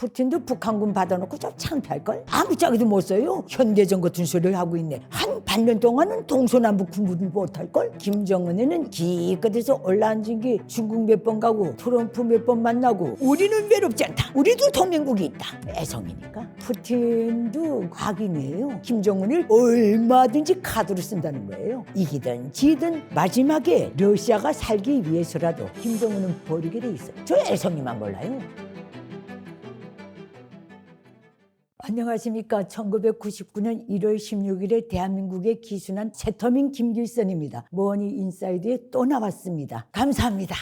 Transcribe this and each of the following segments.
푸틴도 북한군 받아놓고 좀 창피할걸? 아무짝에도 못 써요. 현대전 같은 소리를 하고 있네. 한 반년 동안은 동서남북 군부를 못할걸? 김정은에는 기껏해서 올라앉은 게 중국 몇 번 가고 트럼프 몇 번 만나고 우리는 외롭지 않다. 우리도 동맹국이 있다. 애성이니까. 푸틴도 악인이에요. 김정은을 얼마든지 카드로 쓴다는 거예요. 이기든 지든 마지막에 러시아가 살기 위해서라도 김정은은 버리게 돼 있어요. 저 애성이만 몰라요. 안녕하십니까. 1999년 1월 16일에 대한민국에 기순한 새터민 김길선입니다. 머니 인사이드에 또 나왔습니다. 감사합니다.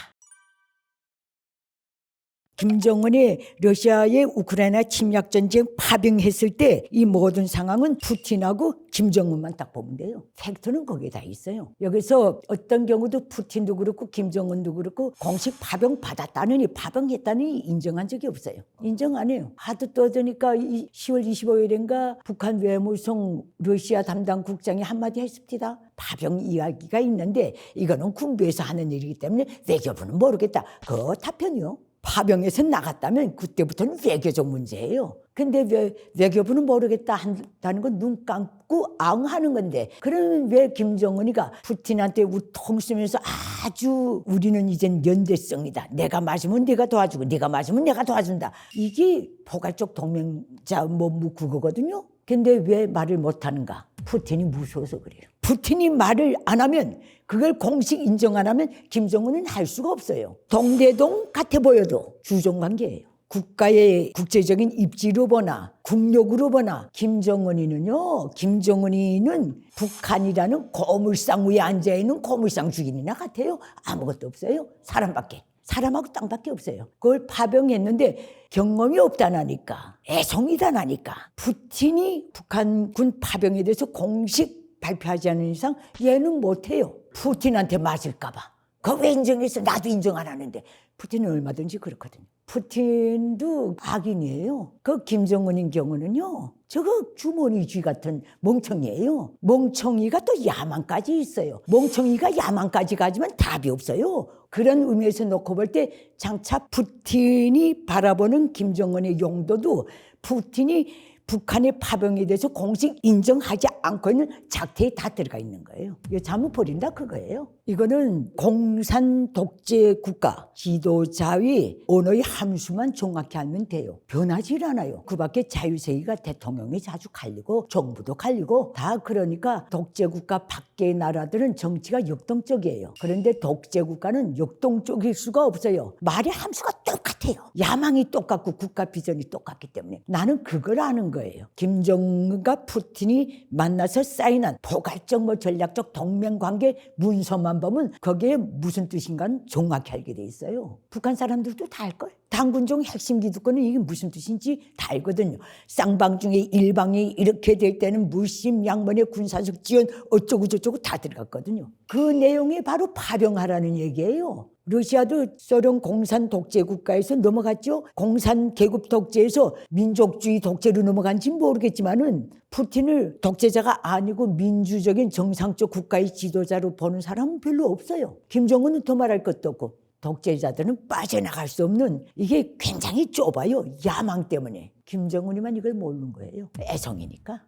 김정은이 러시아의 우크라이나 침략전쟁 파병했을 때 이 모든 상황은 푸틴하고 김정은만 딱 보면 돼요. 팩트는 거기에 다 있어요. 여기서 어떤 경우도 푸틴도 그렇고 김정은도 그렇고 공식 파병 받았다느니 파병했다느니 인정한 적이 없어요. 인정 안 해요. 하도 떠드니까 10월 25일인가 북한 외무성 러시아 담당 국장이 한마디 했습니다. 파병 이야기가 있는데 이거는 군부에서 하는 일이기 때문에 외교부는 모르겠다. 그 답변이요. 파병에서 나갔다면 그때부터는 외교적 문제예요. 근데 왜 외교부는 모르겠다 한다는 건 눈 감고 앙하는 건데 그러면 왜 김정은이가 푸틴한테 우통 쓰면서 아주 우리는 이젠 연대성이다. 내가 맞으면 네가 도와주고 네가 맞으면 내가 도와준다. 이게 포괄적 동맹자 그거거든요. 근데 왜 말을 못하는가? 푸틴이 무서워서 그래요. 푸틴이 말을 안 하면 그걸 공식 인정 안 하면 김정은은 할 수가 없어요. 동대동 같아 보여도 주종관계예요. 국가의 국제적인 입지로 보나 국력으로 보나 김정은이는 북한이라는 고물상 위에 앉아있는 고물상 주인이나 같아요. 아무것도 없어요. 사람하고 땅밖에 없어요. 그걸 파병했는데 경험이 없다나니까 애송이다나니까 푸틴이 북한군 파병에 대해서 공식 발표하지 않는 이상 얘는 못해요. 푸틴한테 맞을까 봐. 그거 왜 인정했어? 나도 인정 안 하는데. 푸틴은 얼마든지 그렇거든요. 푸틴도 악인이에요. 그 김정은인 경우는요. 저거 주머니 쥐 같은 멍청이에요. 멍청이가 또 야망까지 있어요. 멍청이가 야망까지 가지만 답이 없어요. 그런 의미에서 놓고 볼 때 장차 푸틴이 바라보는 김정은의 용도도 푸틴이 북한의 파병에 대해서 공식 인정하지 않고 있는 작태에 다 들어가 있는 거예요. 이거 잘못 버린다 그거예요. 이거는 공산 독재 국가 지도자의 언어의 함수만 정확히 알면 돼요. 변하지 않아요. 그 밖에 자유세계가 대통령이 자주 갈리고 정부도 갈리고 다 그러니까 독재 국가 밖의 나라들은 정치가 역동적이에요. 그런데 독재 국가는 역동적일 수가 없어요. 말의 함수가 똑같아요. 야망이 똑같고 국가 비전이 똑같기 때문에 나는 그걸 아는 거예요. 김정은과 푸틴이 만나서 사인한 포괄적 전략적 동맹관계 문서만 보면 거기에 무슨 뜻인가는 정확히 알게 돼 있어요. 북한 사람들도 다 알걸. 당군종 핵심 기득권은 이게 무슨 뜻인지 다 알거든요. 쌍방 중에 일방이 이렇게 될 때는 물심양면의 군사적 지원 어쩌고 저쩌고 다 들어갔거든요. 그 내용이 바로 파병하라는 얘기예요. 러시아도 소련 공산 독재 국가에서 넘어갔죠. 공산 계급 독재에서 민족주의 독재로 넘어간지 모르겠지만은 푸틴을 독재자가 아니고 민주적인 정상적 국가의 지도자로 보는 사람은 별로 없어요. 김정은은 더 말할 것도 없고 독재자들은 빠져나갈 수 없는 이게 굉장히 좁아요. 야망 때문에. 김정은이만 이걸 모르는 거예요. 애성이니까.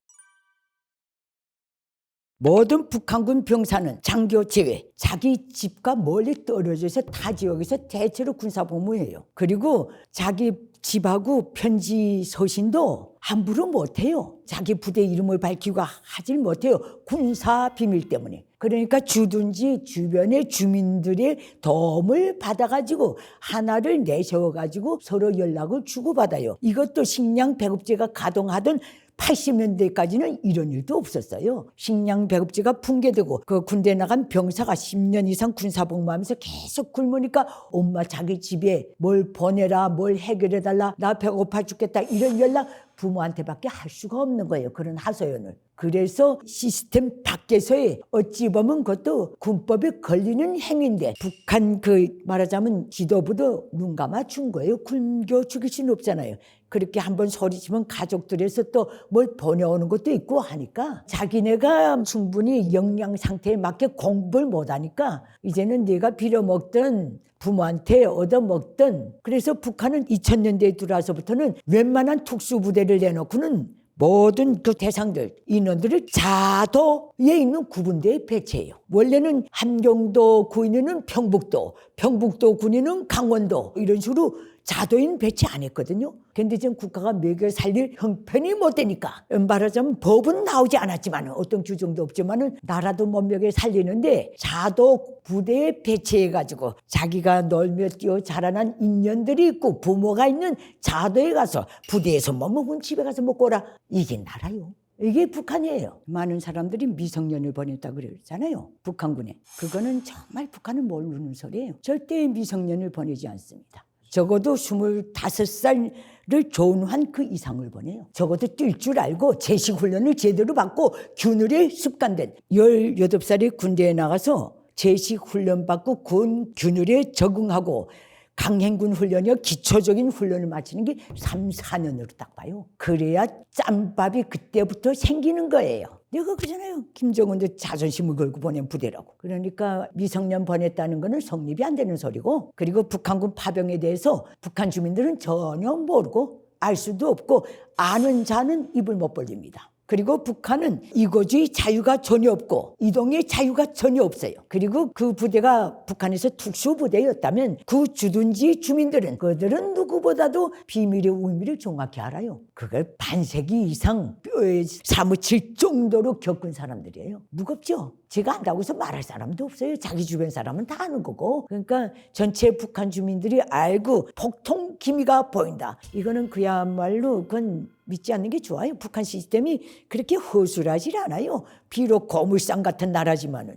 모든 북한군 병사는 장교 제외 자기 집과 멀리 떨어져서 타 지역에서 대체로 군사복무해요. 그리고 자기 집하고 편지 서신도 함부로 못해요. 자기 부대 이름을 밝히고 하질 못해요. 군사 비밀 때문에. 그러니까 주둔지 주변의 주민들의 도움을 받아가지고 하나를 내세워가지고 서로 연락을 주고받아요. 이것도 식량 배급제가 가동하던 80년대까지는 이런 일도 없었어요. 식량 배급제가 붕괴되고 그 군대 나간 병사가 10년 이상 군사복무하면서 계속 굶으니까 엄마 자기 집에 뭘 보내라, 뭘 해결해달라, 나 배고파 죽겠다 이런 연락 부모한테밖에 할 수가 없는 거예요. 그런 하소연을. 그래서 시스템 밖에서의 어찌 보면 그것도 군법에 걸리는 행위인데 북한 말하자면 지도부도 눈 감아 준 거예요. 굶겨 죽일 수는 없잖아요. 그렇게 한번 소리치면 가족들에서 또 뭘 보내오는 것도 있고 하니까 자기네가 충분히 영양 상태에 맞게 공부를 못하니까 이제는 네가 빌어먹던 부모한테 얻어먹던, 그래서 북한은 2000년대에 들어와서부터는 웬만한 특수부대를 내놓고는 모든 그 대상들, 인원들을 자도에 있는 구분대에 배치해요. 원래는 함경도 군인은 평북도, 평북도 군인은 강원도, 이런 식으로 자도인 배치 안 했거든요. 근데 지금 국가가 먹여 살릴 형편이 못 되니까, 말하자면 법은 나오지 않았지만, 어떤 규정도 없지만은 나라도 못 먹여 살리는데 자도 부대에 배치해가지고 자기가 놀며 뛰어 자라난 인연들이 있고 부모가 있는 자도에 가서 부대에서 뭐 먹으면 집에 가서 먹고 오라. 이게 나라요. 이게 북한이에요. 많은 사람들이 미성년을 보냈다고 그러잖아요. 북한군에. 그거는 정말 북한은 모르는 소리예요. 절대 미성년을 보내지 않습니다. 적어도 25살을 조운한 그 이상을 보내요. 적어도 뛸 줄 알고 제식훈련을 제대로 받고 균열에 습관된 18살이 군대에 나가서 제식훈련 받고 군 균열에 적응하고 강행군 훈련이요, 기초적인 훈련을 마치는 게 3, 4년으로 딱 봐요. 그래야 짬밥이 그때부터 생기는 거예요. 내가 그러잖아요. 김정은도 자존심을 걸고 보낸 부대라고. 그러니까 미성년 보냈다는 거는 성립이 안 되는 소리고, 그리고 북한군 파병에 대해서 북한 주민들은 전혀 모르고 알 수도 없고, 아는 자는 입을 못 벌립니다. 그리고 북한은 이거주의 자유가 전혀 없고 이동의 자유가 전혀 없어요. 그리고 그 부대가 북한에서 특수부대였다면 그 주둔지 주민들은 그들은 누구보다도 비밀의 의미를 정확히 알아요. 그걸 반세기 이상 뼈에 사무칠 정도로 겪은 사람들이에요. 무겁죠? 제가 안다고 해서 말할 사람도 없어요. 자기 주변 사람은 다 아는 거고. 그러니까 전체 북한 주민들이 알고 폭통 기미가 보인다. 이거는 그야말로 그건 믿지 않는 게 좋아요. 북한 시스템이 그렇게 허술하지 않아요. 비록 고물상 같은 나라지만은.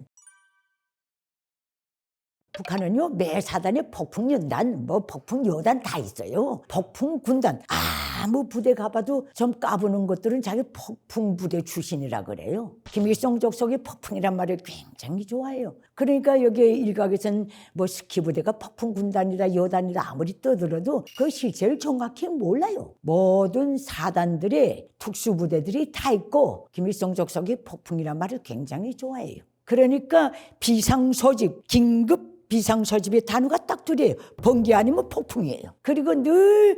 북한은요, 매 사단에 폭풍연단, 폭풍여단 다 있어요. 폭풍군단. 아무 부대 가봐도 좀 까부는 것들은 자기 폭풍부대 출신이라 그래요. 김일성 족속이 폭풍이란 말을 굉장히 좋아해요. 그러니까 여기 일각에서는 스키부대가 폭풍군단이다, 여단이다 아무리 떠들어도 그 실체를 정확히 몰라요. 모든 사단들의 특수부대들이 다 있고 김일성 족속이 폭풍이란 말을 굉장히 좋아해요. 그러니까 비상소집, 긴급 비상소집의 단어가 딱 둘이에요. 번개 아니면 폭풍이에요. 그리고 늘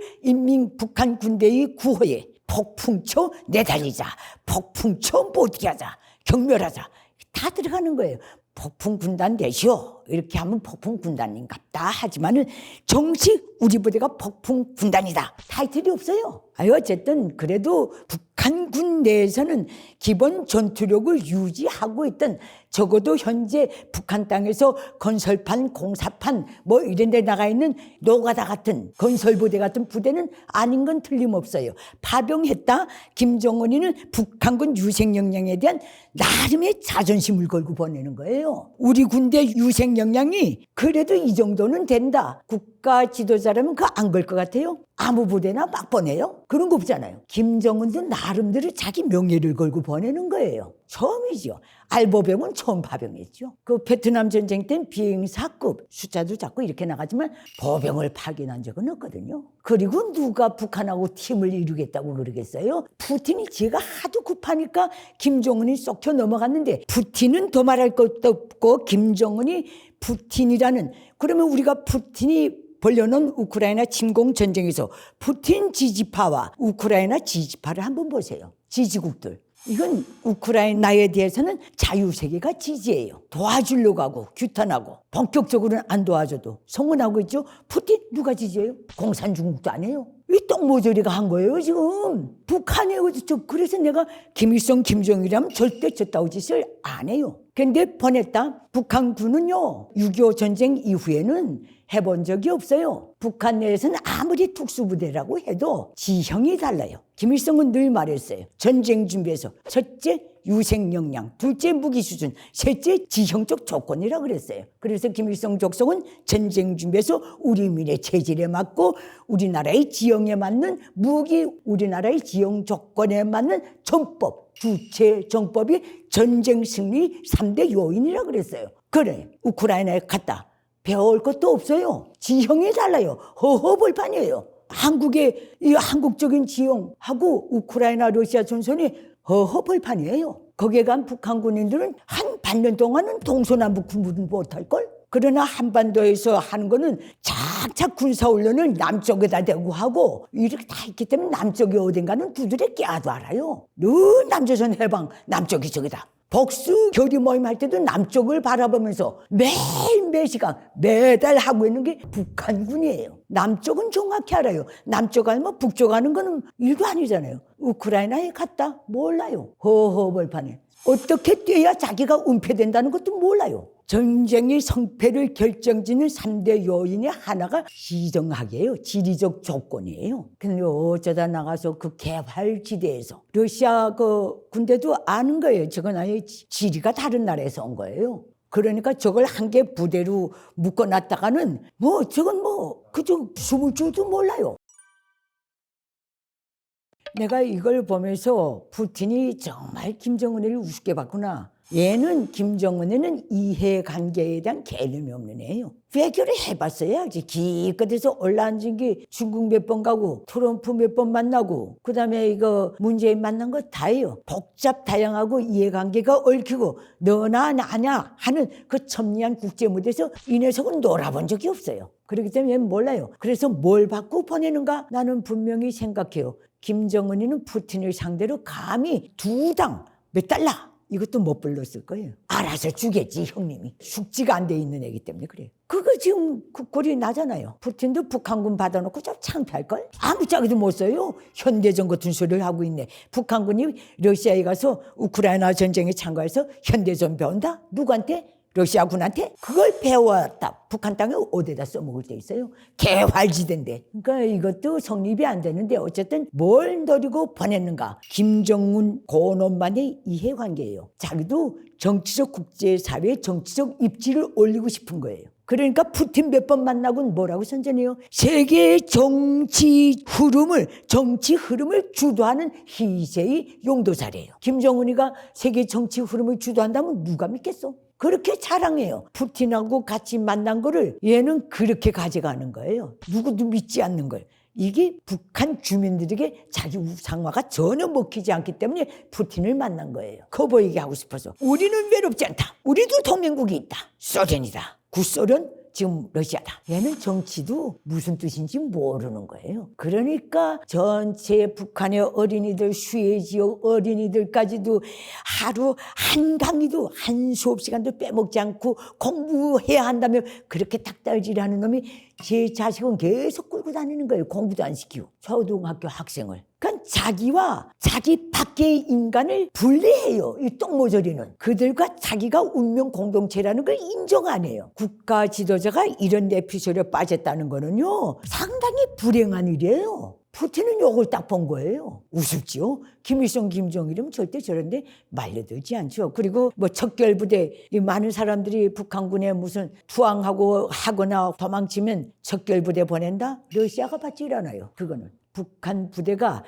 북한 군대의 구호에 폭풍초 내달리자, 폭풍초 못하자, 경멸하자 다 들어가는 거예요. 폭풍군단 되시오. 이렇게 하면 폭풍군단인갑다 하지만은 정식 우리 부대가 폭풍군단이다 타이틀이 없어요. 어쨌든 그래도 북한군 내에서는 기본 전투력을 유지하고 있던, 적어도 현재 북한 땅에서 건설판, 공사판 이런 데 나가 있는 노가다 같은 건설부대 같은 부대는 아닌 건 틀림없어요. 파병했다. 김정은이는 북한군 유생역량에 대한 나름의 자존심을 걸고 보내는 거예요. 우리 군대 유생역량이 그래도 이 정도는 된다. 국가 지도자라면 그거 안 걸 것 같아요? 아무 부대나 막 보내요? 그런 거 없잖아요. 김정은도 나름대로 자기 명예를 걸고 보내는 거예요. 처음이죠. 알보병은 처음 파병했죠. 그 베트남 전쟁 땐 비행사급 숫자도 작고 이렇게 나가지만 보병을 파견한 적은 없거든요. 그리고 누가 북한하고 팀을 이루겠다고 그러겠어요? 푸틴이 제가 하도 급하니까 김정은이 쏙쳐 넘어갔는데, 푸틴은 더 말할 것도 없고 김정은이 푸틴이라는, 그러면 우리가 푸틴이 벌려놓은 우크라이나 침공 전쟁에서 푸틴 지지파와 우크라이나 지지파를 한번 보세요. 지지국들. 이건 우크라이나에 대해서는 자유세계가 지지해요. 도와주려고 하고 규탄하고, 본격적으로는 안 도와줘도 성원하고 있죠. 푸틴 누가 지지해요? 공산중국도 아니에요. 이 똥모조리가 한 거예요 지금. 북한이에요. 그래서 내가 김일성 김정일이라면 절대 저따위 짓을 안 해요. 근데 보냈다. 북한군은요 6.25 전쟁 이후에는 해본 적이 없어요. 북한 내에서는 아무리 특수부대라고 해도 지형이 달라요. 김일성은 늘 말했어요. 전쟁 준비에서 첫째 유생역량, 둘째 무기 수준, 셋째 지형적 조건이라고 그랬어요. 그래서 김일성 족속은 전쟁 준비에서 우리 민의 체질에 맞고 우리나라의 지형에 맞는 무기, 우리나라의 지형 조건에 맞는 전법, 주체 정법이 전쟁 승리 3대 요인이라고 그랬어요. 그래, 우크라이나에 갔다. 배울 것도 없어요. 지형이 달라요. 허허벌판이에요. 이 한국적인 지형하고 우크라이나 러시아 전선이 허허벌판이에요. 거기에 간 북한 군인들은 한 반년 동안은 동서남북 구분 못할걸? 그러나 한반도에서 하는 거는 착착 군사훈련을 남쪽에다 대고 하고 이렇게 다 있기 때문에 남쪽이 어딘가는 두드려 깨도 알아요. 늘 남조선 해방 남쪽이 저기다. 복수 교리 모임 할 때도 남쪽을 바라보면서 매일 매시간 매달 하고 있는 게 북한군이에요. 남쪽은 정확히 알아요. 남쪽 알면 북쪽 하는 거는 일도 아니잖아요. 우크라이나에 갔다? 몰라요. 허허벌판에. 어떻게 뛰어야 자기가 은폐된다는 것도 몰라요. 전쟁의 성패를 결정짓는 3대 요인의 하나가 지정학이에요. 지리적 조건이에요. 근데 어쩌다 나가서 그 개발지대에서 러시아 그 군대도 아는 거예요. 저건 아예 지리가 다른 나라에서 온 거예요. 그러니까 저걸 한 개 부대로 묶어놨다가는 저건 그저 숨을 줄도 몰라요. 내가 이걸 보면서 푸틴이 정말 김정은을 우습게 봤구나. 얘는 김정은에는 이해관계에 대한 개념이 없는 애예요. 외교를 해봤어야지. 기껏해서 올라앉은 게 중국 몇 번 가고 트럼프 몇 번 만나고 그다음에 이거 문재인 만난 거 다예요. 복잡 다양하고 이해관계가 얽히고 너나 나냐 하는 그 첨예한 국제무대에서 이 녀석은 놀아본 적이 없어요. 그렇기 때문에 얘는 몰라요. 그래서 뭘 받고 보내는가? 나는 분명히 생각해요. 김정은이는 푸틴을 상대로 감히 2당 몇 달러 이것도 못 불렀을 거예요. 알아서 주겠지 형님이. 숙지가 안 돼 있는 애기 때문에 그래요. 그거 지금 그 꼴이 나잖아요. 푸틴도 북한군 받아놓고 좀 창피할걸? 아무짝에도 못 써요. 현대전 같은 소리를 하고 있네. 북한군이 러시아에 가서 우크라이나 전쟁에 참가해서 현대전 배운다? 누구한테? 러시아군한테? 그걸 배워왔다. 북한 땅에 어디다 써먹을 때 있어요? 개활지대인데. 그러니까 이것도 성립이 안 되는데 어쨌든 뭘 노리고 보냈는가? 김정은 고놈만의 이해관계예요. 자기도 정치적 국제사회에 정치적 입지를 올리고 싶은 거예요. 그러니까 푸틴 몇 번 만나고는 뭐라고 선전해요? 세계의 정치 흐름을 주도하는 희세의 용도사래요. 김정은이가 세계 정치 흐름을 주도한다면 누가 믿겠어? 그렇게 자랑해요. 푸틴하고 같이 만난 거를 얘는 그렇게 가져가는 거예요. 누구도 믿지 않는 걸. 이게 북한 주민들에게 자기 우상화가 전혀 먹히지 않기 때문에 푸틴을 만난 거예요. 커 보이게 하고 싶어서. 우리는 외롭지 않다. 우리도 동맹국이 있다. 소련이다. 구소련, 지금 러시아다. 얘는 정치도 무슨 뜻인지 모르는 거예요. 그러니까 전체 북한의 어린이들, 수해 지역 어린이들까지도 하루 한 강의도 한 수업 시간도 빼먹지 않고 공부해야 한다며 그렇게 닥달질하는 놈이 제 자식은 계속 끌고 다니는 거예요. 공부도 안 시키고. 초등학교 학생을. 그러니까 자기와 자기 밖의 인간을 분리해요. 이 똥모조리는. 그들과 자기가 운명 공동체라는 걸 인정 안 해요. 국가 지도자가 이런 에피소드에 빠졌다는 거는요. 상당히 불행한 일이에요. 푸틴은 요걸 딱 본 거예요. 우습지요. 김일성, 김정일이면 절대 저런데 말려들지 않죠. 그리고 척결부대, 이 많은 사람들이 북한군에 무슨 투항하고 하거나 도망치면 척결부대 보낸다? 러시아가 받지 않아요. 그거는. 북한 부대가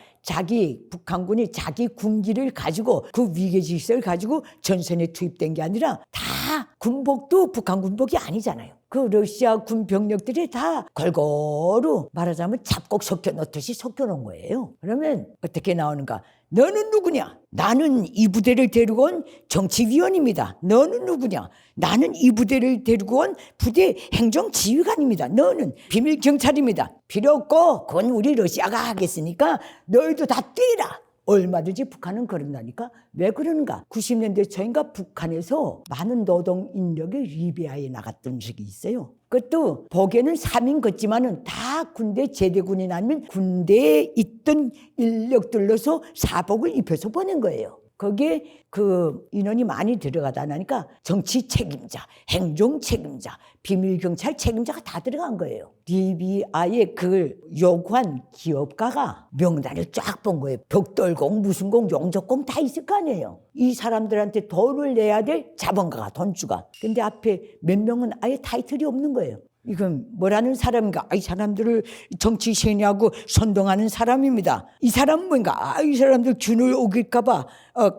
북한군이 자기 군기를 가지고 그 위계 질서를 가지고 전선에 투입된 게 아니라 다 군복도 북한 군복이 아니잖아요. 그 러시아 군 병력들이 다 골고루 말하자면 잡곡 섞여 놓듯이 섞여 놓은 거예요. 그러면 어떻게 나오는가? 너는 누구냐? 나는 이 부대를 데리고 온 정치위원입니다. 너는 누구냐? 나는 이 부대를 데리고 온 부대 행정지휘관입니다. 너는 비밀경찰입니다. 필요 없고 그건 우리 러시아가 하겠으니까 너희도 다 뛰라. 얼마든지 북한은 그런다니까. 왜 그러는가? 90년대 초인가 북한에서 많은 노동 인력이 리비아에 나갔던 적이 있어요. 그것도 보기에는 3인 같지만은 다 군대 제대군이 아니면 군대에 있던 인력들로서 사복을 입혀서 보낸 거예요. 거기에 그 인원이 많이 들어가다 나니까 정치 책임자, 행정 책임자, 비밀경찰 책임자가 다 들어간 거예요. 리비아에 그걸 요구한 기업가가 명단을 쫙 본 거예요. 벽돌공, 무슨 공, 용접공 다 있을 거 아니에요. 이 사람들한테 돈을 내야 될 자본가가, 돈주가. 근데 앞에 몇 명은 아예 타이틀이 없는 거예요. 이건 뭐라는 사람인가? 이 사람들을 정치 세뇌하고 선동하는 사람입니다. 이 사람은 뭔가? 이 사람들 균을 우길까봐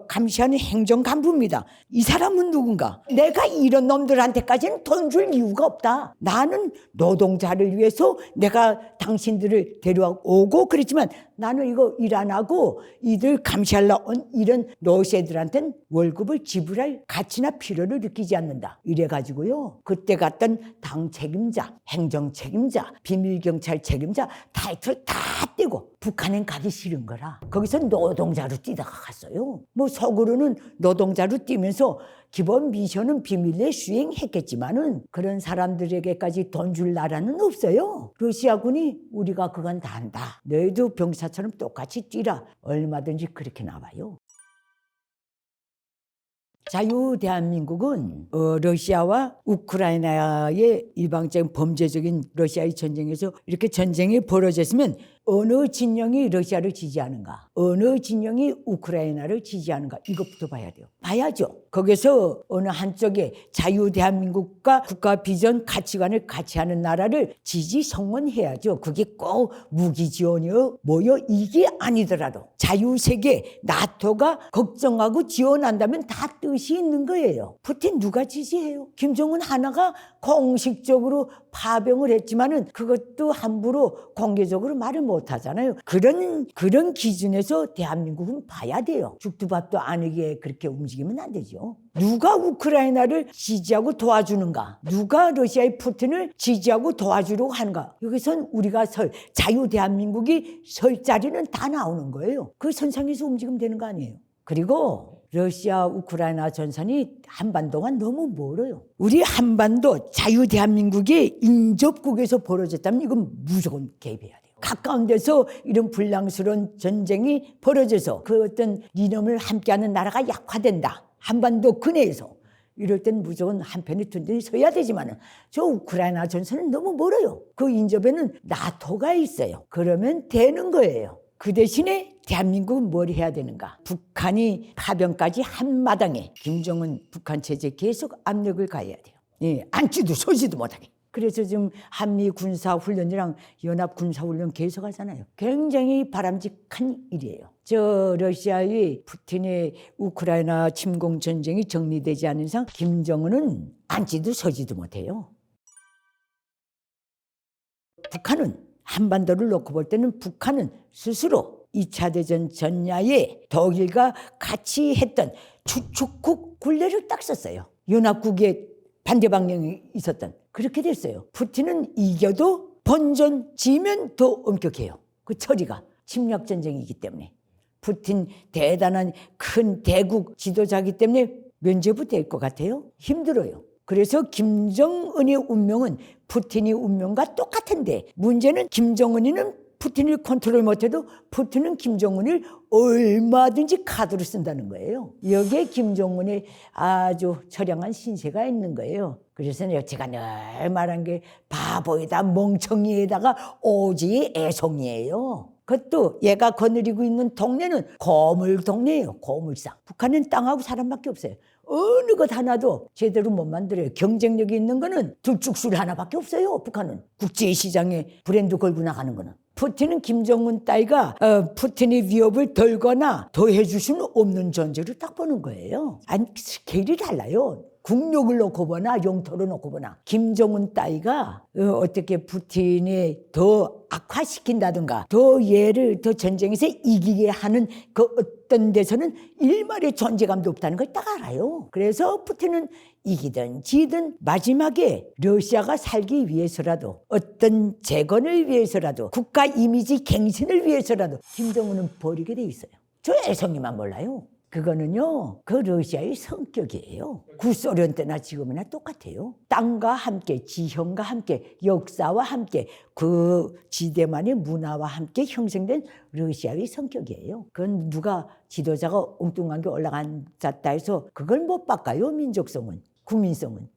감시하는 행정간부입니다. 이 사람은 누군가? 내가 이런 놈들한테까지는 돈 줄 이유가 없다. 나는 노동자를 위해서 내가 당신들을 데려오고 그랬지만 나는 이거 일 안 하고 이들 감시하려고 온 이런 노새들한테는 월급을 지불할 가치나 필요를 느끼지 않는다. 이래가지고요. 그때 갔던 당 책임자, 행정 책임자, 비밀경찰 책임자 타이틀 다 떼고 북한엔 가기 싫은 거라. 거기서 노동자로 뛰다가 갔어요. 뭐 속으로는 노동자로 뛰면서 기본 미션은 비밀리에 수행했겠지만은 그런 사람들에게까지 돈 줄 나라는 없어요. 러시아군이 우리가 그건 다 한다. 너희도 병사처럼 똑같이 뛰라. 얼마든지 그렇게 나와요. 자유 대한민국은 러시아와 우크라이나의 일방적인 범죄적인 러시아의 전쟁에서 이렇게 전쟁이 벌어졌으면 어느 진영이 러시아를 지지하는가, 어느 진영이 우크라이나를 지지하는가, 이것부터 봐야 돼요. 봐야죠. 거기서 어느 한쪽에 자유 대한민국과 국가 비전 가치관을 같이 하는 나라를 지지 성원해야죠. 그게 꼭 무기 지원이요 뭐요 이게 아니더라도 자유세계 나토가 걱정하고 지원한다면 다 뜻이 있는 거예요. 푸틴 누가 지지해요? 김정은 하나가 공식적으로 파병을 했지만은 그것도 함부로 공개적으로 말을 못 하잖아요. 그런 기준에서 대한민국은 봐야 돼요. 죽도 밥도 아니게 그렇게 움직이면 안 되죠. 누가 우크라이나를 지지하고 도와주는가? 누가 러시아의 푸틴을 지지하고 도와주려고 하는가? 여기선 우리가 자유 대한민국이 설 자리는 다 나오는 거예요. 그 선상에서 움직이면 되는 거 아니에요. 그리고 러시아 우크라이나 전선이 한반도가 너무 멀어요. 우리 한반도 자유 대한민국이 인접국에서 벌어졌다면 이건 무조건 개입해야 돼요. 가까운 데서 이런 불량스러운 전쟁이 벌어져서 그 어떤 이념을 함께하는 나라가 약화된다. 한반도 근해에서. 이럴 땐 무조건 한편에 든든히 서야 되지만 저 우크라이나 전선은 너무 멀어요. 그 인접에는 나토가 있어요. 그러면 되는 거예요. 그 대신에 대한민국은 뭘 해야 되는가? 북한이 파병까지 한마당에 김정은 북한 체제에 계속 압력을 가해야 돼요. 예, 앉지도 서지도 못하게. 그래서 지금 한미 군사훈련이랑 연합 군사훈련 계속 하잖아요. 굉장히 바람직한 일이에요. 저 러시아의 푸틴의 우크라이나 침공 전쟁이 정리되지 않은 이상 김정은은 앉지도 서지도 못해요. 북한은 한반도를 놓고 볼 때는 북한은 스스로 2차 대전 전야에 독일과 같이 했던 추축국 굴레를 딱 썼어요. 연합국의 반대 방향이 있었던. 그렇게 됐어요. 푸틴은 이겨도 본전 지면 더 엄격해요. 그 처리가 침략 전쟁이기 때문에. 푸틴 대단한 큰 대국 지도자이기 때문에 면죄부 될 것 같아요. 힘들어요. 그래서 김정은의 운명은 푸틴의 운명과 똑같은데 문제는 김정은이는 푸틴을 컨트롤 못해도 푸틴은 김정은을 얼마든지 카드로 쓴다는 거예요. 여기에 김정은의 아주 처량한 신세가 있는 거예요. 그래서 제가 늘 말한 게 바보에다 멍청이에다가 오지의 애송이에요. 그것도 얘가 거느리고 있는 동네는 고물 동네예요. 고물상. 북한은 땅하고 사람밖에 없어요. 어느 것 하나도 제대로 못 만들어요. 경쟁력이 있는 거는 들쭉술 하나밖에 없어요. 북한은. 국제시장에 브랜드 걸고 나가는 거는. 푸틴은 김정은 따위가 푸틴의 위협을 덜거나 더해줄 수는 없는 존재로 딱 보는 거예요. 아니 스케일이 달라요. 국력을 놓고 보나 영토를 놓고 보나. 김정은 따위가 어떻게 푸틴이 더 악화시킨다든가 더 얘를 더 전쟁에서 이기게 하는 그 어떤 데서는 일말의 존재감도 없다는 걸 딱 알아요. 그래서 푸틴은 이기든 지든 마지막에 러시아가 살기 위해서라도 어떤 재건을 위해서라도 국가 이미지 갱신을 위해서라도 김정은은 버리게 돼 있어요. 저 애송이만 몰라요. 그거는요, 그 러시아의 성격이에요. 구소련 때나 지금이나 똑같아요. 땅과 함께, 지형과 함께, 역사와 함께, 그 지대만의 문화와 함께 형성된 러시아의 성격이에요. 그건 누가 지도자가 엉뚱한 게 올라앉았다 해서 그걸 못 바꿔요, 민족성은, 국민성은.